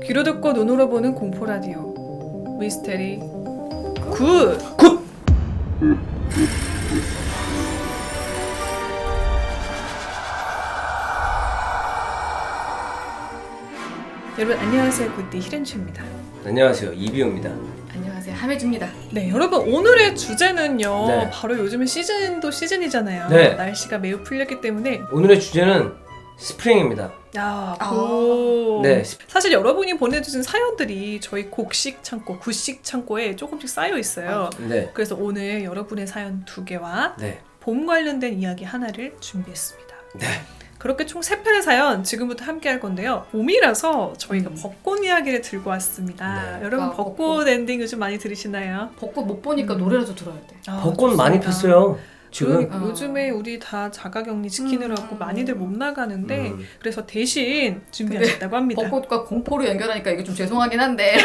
귀로 듣고 눈으로 보는 공포라디오 미스테리 굿! 여러분 안녕하세요. 굿디 히렌츠입니다. 안녕하세요. 이비호입니다. 안녕하세요. 함혜주입니다. 네, 여러분 오늘의 주제는요. 네. 바로 요즘은 시즌도 시즌이잖아요. 네. 날씨가 매우 풀렸기 때문에 오늘의 주제는 스프링입니다. 네. 네. 사실 여러분이 보내주신 사연들이 저희 곡식 창고, 굿식 창고에 조금씩 쌓여 있어요. 네. 그래서 오늘 여러분의 사연 2개와 네. 봄 관련된 이야기 하나를 준비했습니다. 네. 그렇게 총 3편의 사연 지금부터 함께 할 건데요. 봄이라서 저희가 벚꽃 이야기를 들고 왔습니다. 네. 여러분 아, 벚꽃 엔딩 요즘 많이 들으시나요? 벚꽃 못 보니까 노래라도 들어야 돼. 벚꽃 많이 폈어요. 지금. 그러니까 요즘에 우리 다 자가격리 지키느라고 많이들 못 나가는데 그래서 대신 준비하셨다고 합니다. 벚꽃과 공포로 연결하니까 이게 좀 죄송하긴 한데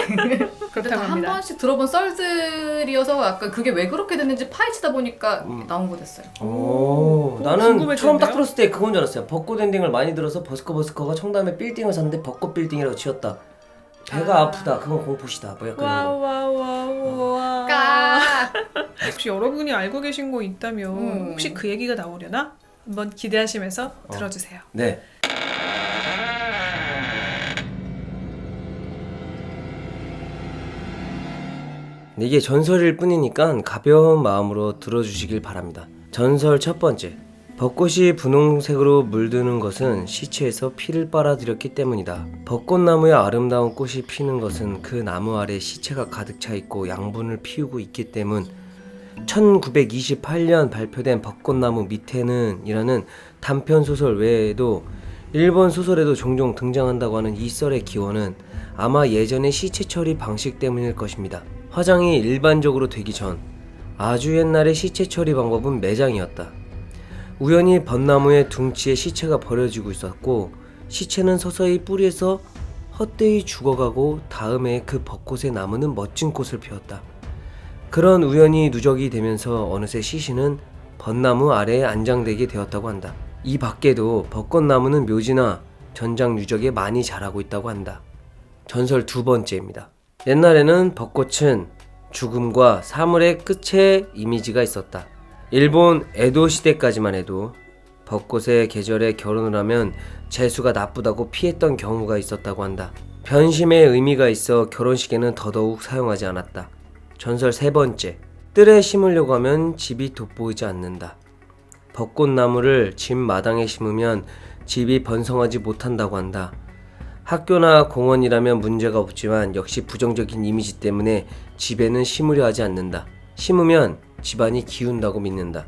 그렇다고 한 합니다. 번씩 들어본 썰들이어서 약간 그게 왜 그렇게 됐는지 파헤치다 보니까 나온 거 됐어요. 오, 그거 나는 궁금해지는데요? 처음 딱 들었을 때 그건 줄 알았어요. 벚꽃 엔딩을 많이 들어서 버스커버스커가 청담에 빌딩을 샀는데 벚꽃 빌딩이라고 지었다. 배가 아프다. 그건 공포시다. 뭐 약간 이런 거. 와와와와. 까! 혹시 여러분이 알고 계신 거 있다면 혹시 그 얘기가 나오려나? 한번 기대하시면서 들어주세요. 네. 이게 전설일 뿐이니까 가벼운 마음으로 들어주시길 바랍니다. 전설 첫 번째. 벚꽃이 분홍색으로 물드는 것은 시체에서 피를 빨아들였기 때문이다. 벚꽃나무에 아름다운 꽃이 피는 것은 그 나무 아래 시체가 가득 차 있고 양분을 피우고 있기 때문. 1928년 발표된 벚꽃나무 밑에는 이라는 단편 소설 외에도 일본 소설에도 종종 등장한다고 하는 이 썰의 기원은 아마 예전의 시체 처리 방식 때문일 것입니다. 화장이 일반적으로 되기 전 아주 옛날의 시체 처리 방법은 매장이었다. 우연히 벚나무의 둥치에 시체가 버려지고 있었고 시체는 서서히 뿌리에서 헛되이 죽어가고 다음에 그 벚꽃의 나무는 멋진 꽃을 피웠다. 그런 우연이 누적이 되면서 어느새 시신은 벚나무 아래에 안장되게 되었다고 한다. 이 밖에도 벚꽃나무는 묘지나 전장 유적에 많이 자라고 있다고 한다. 전설 두 번째입니다. 옛날에는 벚꽃은 죽음과 사물의 끝에 이미지가 있었다. 일본 에도 시대까지만 해도 벚꽃의 계절에 결혼을 하면 재수가 나쁘다고 피했던 경우가 있었다고 한다. 변심의 의미가 있어 결혼식에는 더더욱 사용하지 않았다. 전설 세 번째. 뜰에 심으려고 하면 집이 돋보이지 않는다. 벚꽃나무를 집 마당에 심으면 집이 번성하지 못한다고 한다. 학교나 공원이라면 문제가 없지만 역시 부정적인 이미지 때문에 집에는 심으려 하지 않는다. 심으면 집안이 기운다고 믿는다.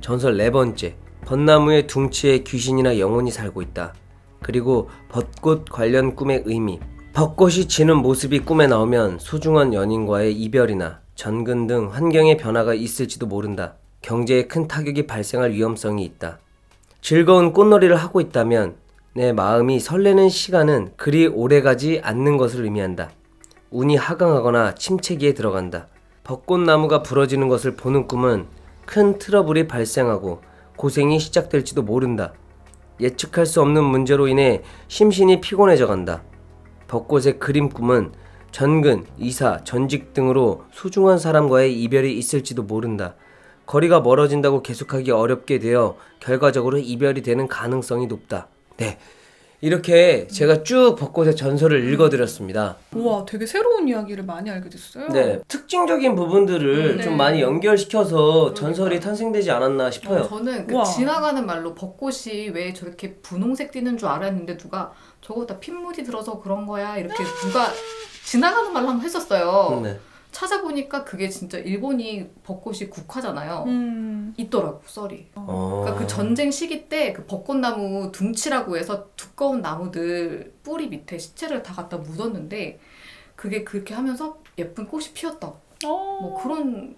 전설 네 번째. 벚나무의 둥치에 귀신이나 영혼이 살고 있다. 그리고 벚꽃 관련 꿈의 의미. 벚꽃이 지는 모습이 꿈에 나오면 소중한 연인과의 이별이나 전근 등 환경의 변화가 있을지도 모른다. 경제에 큰 타격이 발생할 위험성이 있다. 즐거운 꽃놀이를 하고 있다면 내 마음이 설레는 시간은 그리 오래가지 않는 것을 의미한다. 운이 하강하거나 침체기에 들어간다. 벚꽃나무가 부러지는 것을 보는 꿈은 큰 트러블이 발생하고 고생이 시작될지도 모른다. 예측할 수 없는 문제로 인해 심신이 피곤해져 간다. 벚꽃의 그림 꿈은 전근, 이사, 전직 등으로 소중한 사람과의 이별이 있을지도 모른다. 거리가 멀어진다고 계속하기 어렵게 되어 결과적으로 이별이 되는 가능성이 높다. 네, 이렇게 제가 쭉 벚꽃의 전설을 읽어드렸습니다. 우와, 되게 새로운 이야기를 많이 알게 됐어요. 네, 특징적인 부분들을 네. 좀 많이 연결시켜서 전설이 탄생되지 않았나 싶어요. 저는 우와. 지나가는 말로 벚꽃이 왜 저렇게 분홍색 띠는 줄 알았는데 누가 저거 다 핏물이 들어서 그런 거야 이렇게 누가 지나가는 말로 한번 했었어요. 네. 찾아보니까 그게 진짜 일본이 벚꽃이 국화잖아요. 있더라고 썰이. 그러니까 그 전쟁 시기 때 그 벚꽃나무 둥치라고 해서 두꺼운 나무들 뿌리 밑에 시체를 다 갖다 묻었는데 그게 그렇게 하면서 예쁜 꽃이 피었다. 뭐 그런.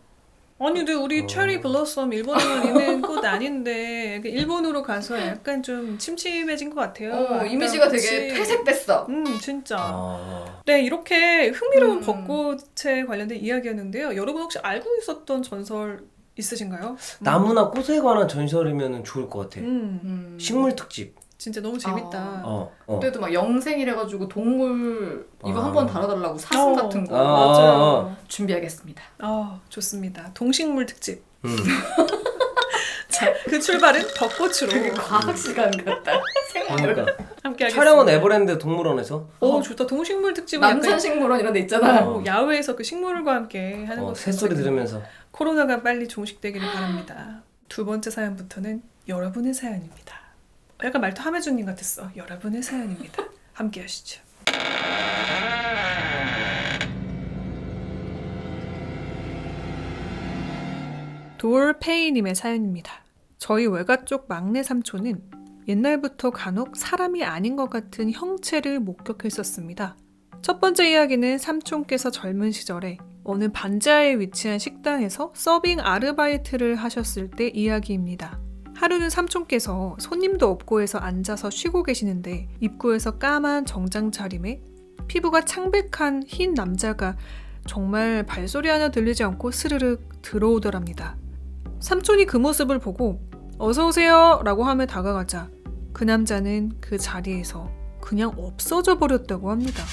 아니 근데 우리 체리 블러썸 일본에만 있는 꽃 아닌데 일본으로 가서 약간 좀 침침해진 것 같아요. 이미지가 꽃이. 되게 퇴색됐어. 진짜. 네, 이렇게 흥미로운 벚꽃에 관련된 이야기였는데요. 여러분 혹시 알고 있었던 전설 있으신가요? 나무나 꽃에 관한 전설이면 좋을 것 같아. 식물 특집. 진짜 너무 재밌다. 그때도 막 영생이래가지고 동물 이거 한번 달아달라고 사슴 어. 같은 거 맞아요. 준비하겠습니다. 좋습니다. 동식물 특집. 자, 그 출발은 벚꽃으로 되게 과학 시간 같다. 생활. 그러니까 함께 하겠습니다. 촬영은 에버랜드 동물원에서. 좋다. 동식물 특집은 남산식물원 이런 데 있잖아. 야외에서 그 식물과 함께 하는 것도 새소리 들으면서. 코로나가 빨리 종식되기를 바랍니다. 두 번째 사연부터는 여러분의 사연입니다. 약간 말투 하매준님 같았어. 여러분의 사연입니다. 함께 하시죠. 돌페이님의 사연입니다. 저희 외가 쪽 막내 삼촌은 옛날부터 간혹 사람이 아닌 것 같은 형체를 목격했었습니다. 첫 번째 이야기는 삼촌께서 젊은 시절에 어느 반지하에 위치한 식당에서 서빙 아르바이트를 하셨을 때 이야기입니다. 하루는 삼촌께서 손님도 없고 해서 앉아서 쉬고 계시는데 입구에서 까만 정장 차림에 피부가 창백한 흰 남자가 정말 발소리 하나 들리지 않고 스르륵 들어오더랍니다. 삼촌이 그 모습을 보고 어서 오세요 라고 하며 다가가자 그 남자는 그 자리에서 그냥 없어져 버렸다고 합니다.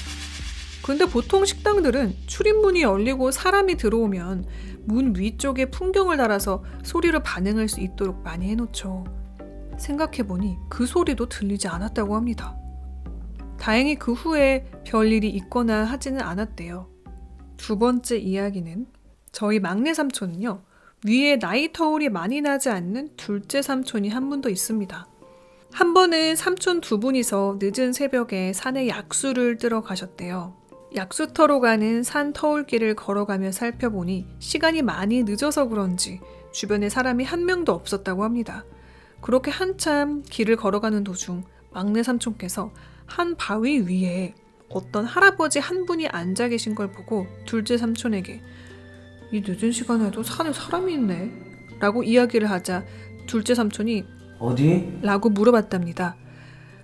근데 보통 식당들은 출입문이 열리고 사람이 들어오면 문 위쪽에 풍경을 달아서 소리로 반응할 수 있도록 많이 해놓죠. 생각해보니 그 소리도 들리지 않았다고 합니다. 다행히 그 후에 별일이 있거나 하지는 않았대요. 두 번째 이야기는 저희 막내 삼촌은요. 위에 나이 터울이 많이 나지 않는 둘째 삼촌이 한 분 더 있습니다. 한 번은 삼촌 두 분이서 늦은 새벽에 산에 약수를 뜨러 가셨대요. 약수 터로 가는 산 터울길을 걸어가며 살펴보니 시간이 많이 늦어서 그런지 주변에 사람이 한 명도 없었다고 합니다. 그렇게 한참 길을 걸어가는 도중 막내 삼촌께서 한 바위 위에 어떤 할아버지 한 분이 앉아 계신 걸 보고 둘째 삼촌에게 이 늦은 시간에도 산에 사람이 있네 라고 이야기를 하자 둘째 삼촌이 어디? 라고 물어봤답니다.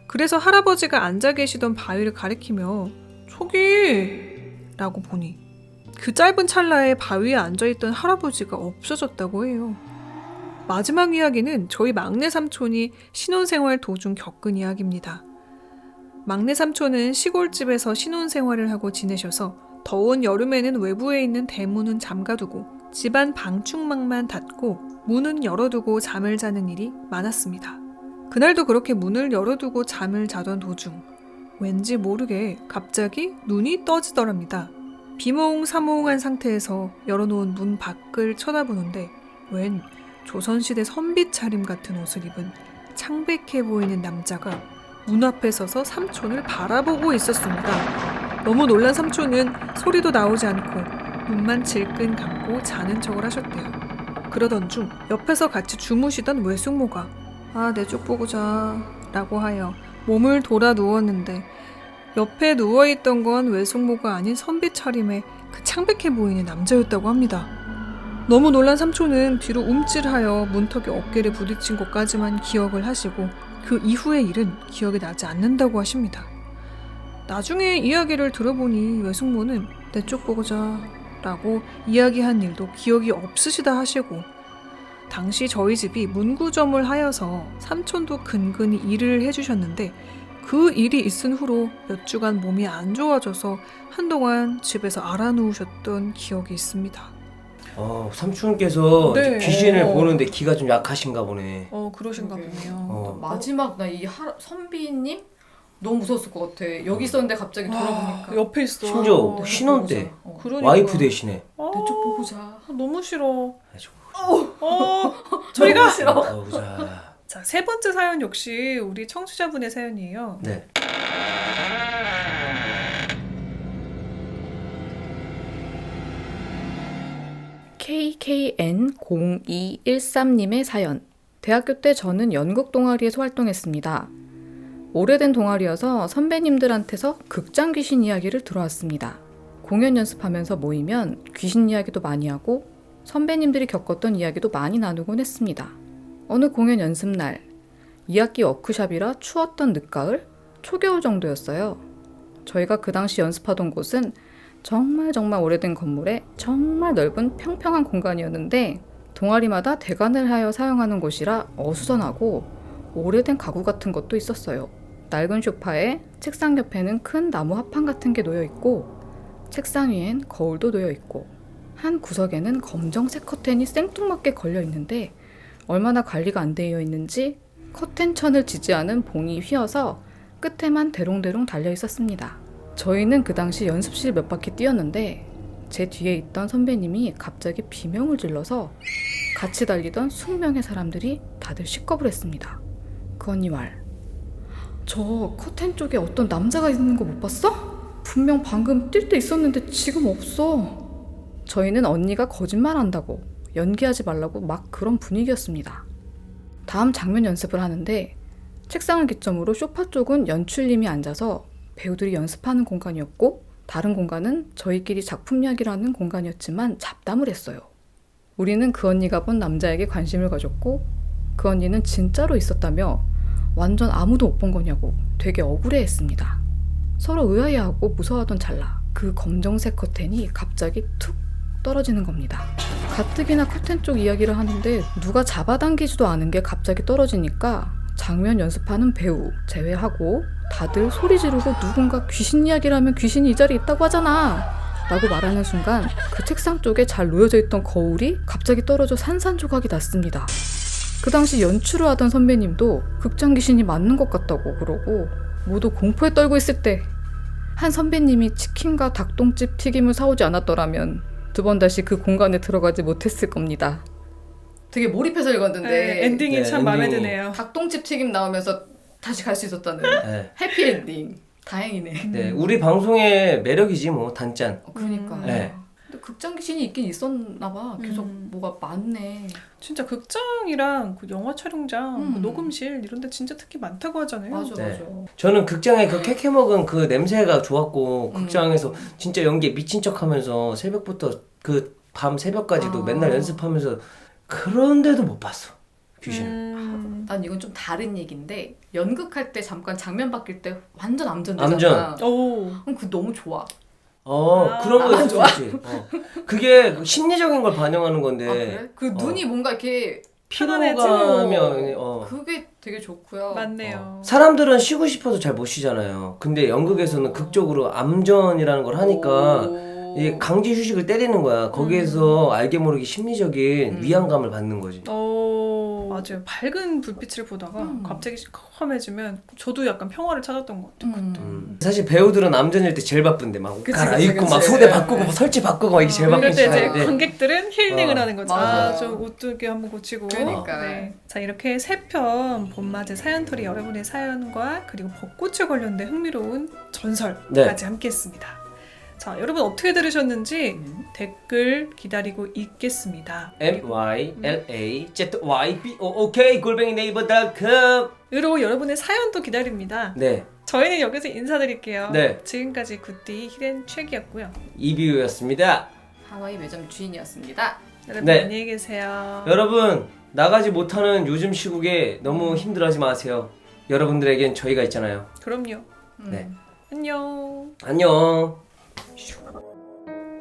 그래서 할아버지가 앉아 계시던 바위를 가리키며 저기 라고 보니 그 짧은 찰나에 바위에 앉아있던 할아버지가 없어졌다고 해요. 마지막 이야기는 저희 막내 삼촌이 신혼생활 도중 겪은 이야기입니다. 막내 삼촌은 시골집에서 신혼생활을 하고 지내셔서 더운 여름에는 외부에 있는 대문은 잠가두고 집안 방충망만 닫고 문은 열어두고 잠을 자는 일이 많았습니다. 그날도 그렇게 문을 열어두고 잠을 자던 도중 왠지 모르게 갑자기 눈이 떠지더랍니다. 비몽사몽한 상태에서 열어놓은 문 밖을 쳐다보는데 웬 조선시대 선비 차림 같은 옷을 입은 창백해 보이는 남자가 문 앞에 서서 삼촌을 바라보고 있었습니다. 너무 놀란 삼촌은 소리도 나오지 않고 눈만 질끈 감고 자는 척을 하셨대요. 그러던 중 옆에서 같이 주무시던 외숙모가 내 쪽 보고 자 라고 하여 몸을 돌아 누웠는데 옆에 누워있던 건 외숙모가 아닌 선비 차림의 그 창백해 보이는 남자였다고 합니다. 너무 놀란 삼촌은 뒤로 움찔하여 문턱에 어깨를 부딪힌 것까지만 기억을 하시고 그 이후의 일은 기억이 나지 않는다고 하십니다. 나중에 이야기를 들어보니 외숙모는 내 쪽 보고 자 라고 이야기한 일도 기억이 없으시다 하시고 당시 저희 집이 문구점을 하여서 삼촌도 근근히 일을 해주셨는데 그 일이 있은 후로 몇 주간 몸이 안 좋아져서 한동안 집에서 알아누우셨던 기억이 있습니다. 삼촌께서 네. 귀신을 보는데 기가 좀 약하신가 보네. 그러신가 보네요. 마지막 나 이 선비님 너무 무서웠을 것 같아. 여기 있었는데 갑자기 돌아보니까 옆에 있어. 심지어 신혼 때 그러니까. 와이프 대신에. 내 쪽 보고 자. 너무 싫어. 저리가 저리가. 싫어. 보자. 자, 세 번째 사연 역시 우리 청취자분의 사연이에요. 네. KKN0213님의 사연. 대학교 때 저는 연극 동아리에서 활동했습니다. 오래된 동아리여서 선배님들한테서 극장 귀신 이야기를 들어왔습니다. 공연 연습하면서 모이면 귀신 이야기도 많이 하고 선배님들이 겪었던 이야기도 많이 나누곤 했습니다. 어느 공연 연습날 2학기 워크숍이라 추웠던 늦가을 초겨울 정도였어요. 저희가 그 당시 연습하던 곳은 정말 오래된 건물에 정말 넓은 평평한 공간이었는데 동아리마다 대관을 하여 사용하는 곳이라 어수선하고 오래된 가구 같은 것도 있었어요. 낡은 소파에 책상 옆에는 큰 나무 합판 같은 게 놓여 있고 책상 위엔 거울도 놓여 있고 한 구석에는 검정색 커튼이 생뚱맞게 걸려 있는데 얼마나 관리가 안 되어 있는지 커튼 천을 지지하는 봉이 휘어서 끝에만 대롱대롱 달려 있었습니다. 저희는 그 당시 연습실 몇 바퀴 뛰었는데 제 뒤에 있던 선배님이 갑자기 비명을 질러서 같이 달리던 20명의 사람들이 다들 식겁을 했습니다. 그 언니 말, 저 커튼 쪽에 어떤 남자가 있는 거 못 봤어? 분명 방금 뛸 때 있었는데 지금 없어. 저희는 언니가 거짓말한다고 연기하지 말라고 막 그런 분위기였습니다. 다음 장면 연습을 하는데 책상을 기점으로 소파 쪽은 연출님이 앉아서 배우들이 연습하는 공간이었고 다른 공간은 저희끼리 작품 이야기를 하는 공간이었지만 잡담을 했어요. 우리는 그 언니가 본 남자에게 관심을 가졌고 그 언니는 진짜로 있었다며 완전 아무도 못 본 거냐고 되게 억울해했습니다. 서로 의아해하고 무서워하던 찰나 그 검정색 커튼이 갑자기 툭 떨어지는 겁니다. 가뜩이나 커튼 쪽 이야기를 하는데 누가 잡아당기지도 않은 게 갑자기 떨어지니까 장면 연습하는 배우 제외하고 다들 소리 지르고 누군가 귀신 이야기를 하면 귀신이 이 자리에 있다고 하잖아 라고 말하는 순간 그 책상 쪽에 잘 놓여져 있던 거울이 갑자기 떨어져 산산조각이 났습니다. 그 당시 연출을 하던 선배님도 극장 귀신이 맞는 것 같다고 그러고 모두 공포에 떨고 있을 때 한 선배님이 치킨과 닭똥집 튀김을 사오지 않았더라면 두 번 다시 그 공간에 들어가지 못했을 겁니다. 되게 몰입해서 읽었는데 네, 엔딩이 네, 참 마음에 엔딩이. 드네요. 닭똥집 튀김 나오면서 다시 갈 수 있었다는 네. 해피엔딩. 다행이네. 네, 우리 방송의 매력이지 뭐 단짠. 그러니까. 네. 근데 극장 귀신이 있긴 있었나 봐. 계속 뭐가 많네. 진짜 극장이랑 그 영화 촬영장, 그 음. 녹음실 이런 데 진짜 특히 많다고 하잖아요. 맞아 네. 맞아. 저는 극장에 그 캐캐 먹은 그 냄새가 좋았고 음. 극장에서 진짜 연기에 미친 척하면서 새벽부터 그 밤 새벽까지도 아. 맨날 연습하면서 그런데도 못 봤어 귀신을. 난 이건 좀 다른 얘기인데 연극할 때 잠깐 장면 바뀔 때 완전 암전 암전. 되잖아. 오. 그럼 그 너무 좋아. 그런 거 아, 좋아? 있지. 그게 그 심리적인 걸 반영하는 건데 아 그래? 그 눈이 뭔가 이렇게 피로감이 그게 되게 좋고요. 맞네요. 사람들은 쉬고 싶어도 잘 못 쉬잖아요. 근데 연극에서는 극적으로 암전이라는 걸 하니까 오. 이게 강제 휴식을 때리는 거야. 거기에서 알게 모르게 심리적인 위안감을 받는 거지. 맞아요. 밝은 불빛을 보다가 갑자기 시커매지면 저도 약간 평화를 찾았던 것 같아요. 그때. 사실 배우들은 암전일 때 제일 바쁜데 막 옷 그치, 갈아입고 그치, 막 그치. 소대 바꾸고 뭐 설치 바꾸고 막 이게 제일 바쁜 이럴 때 이제 시간인데 관객들은 힐링을 하는 거죠. 맞아요. 저 옷들게 한번 고치고. 그러니까. 네. 자, 이렇게 3편 봄맞이 사연토리 여러분의 사연과 그리고 벚꽃에 관련된 흥미로운 전설까지 함께했습니다. 자, 여러분 어떻게 들으셨는지 댓글 기다리고 있겠습니다. mylazybo.ok 으로 여러분의 사연도 기다립니다. 네, 저희는 여기서 인사드릴게요. 네. 지금까지 굿디 히덴 최기였고요. 이비우였습니다. 하와이 매점 주인이었습니다. 여러분 네. 안녕히 계세요. 여러분 나가지 못하는 요즘 시국에 너무 힘들어하지 마세요. 여러분들에겐 저희가 있잖아요. 그럼요. 네. 안녕. 안녕.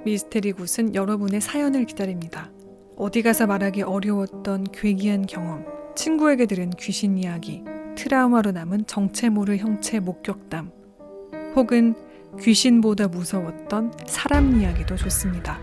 미스테리 굿은 여러분의 사연을 기다립니다. 어디 가서 말하기 어려웠던 괴기한 경험, 친구에게 들은 귀신 이야기, 트라우마로 남은 정체 모를 형체 목격담, 혹은 귀신보다 무서웠던 사람 이야기도 좋습니다.